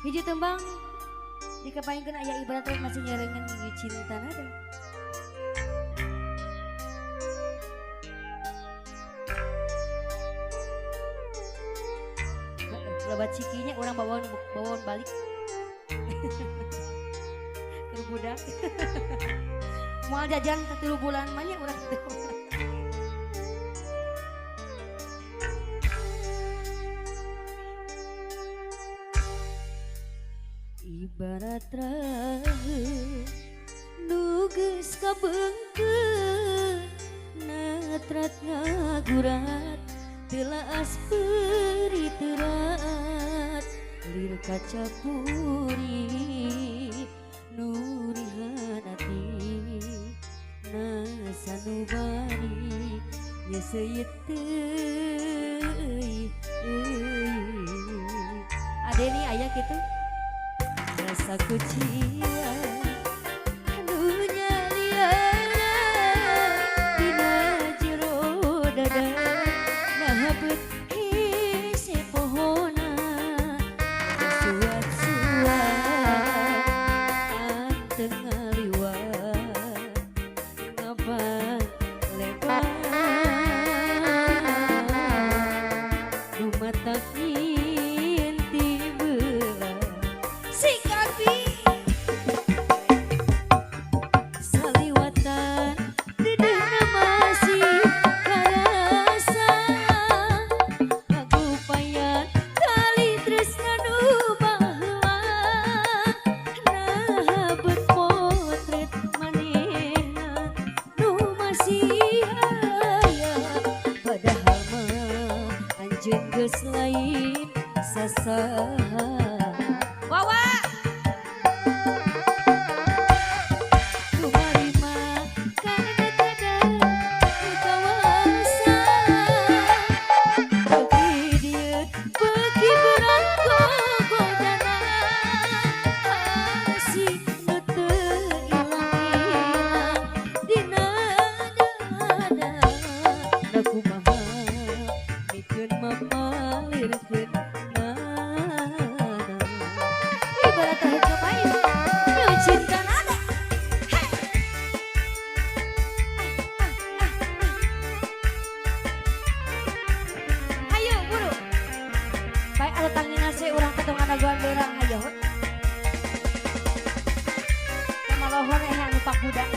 Hiji tembang dikepaingkeun aya ibarat masih nyerengan nginyu cinta nada. Lebat cikinya orang bawaan balik. Ke budak. Moal jajan 3 bulan mah nya urang teh. Ibarat raheum nu geus kabeungkeun natrat ngagurat telaas peri terat lir kaca puri nurihan ati nasanubari nyeseuit teuy Adeni aya kitu rasa kucian anu nyaliana dina jero dada nahabet hese pohona suat-suat anteng ngaliwat ngabang lebar rumatak geus lain sasaha wawa kumarima kana tada kawasa beuki dieu beuki berat gogodana asih nu teu ilang-ilang dina dada da kumaha mikeun mama ibarat tahu kepain nu cinta nada ayo buru baik ada tangina se urang ketong anagoan beurang ayo malohor anu pak budak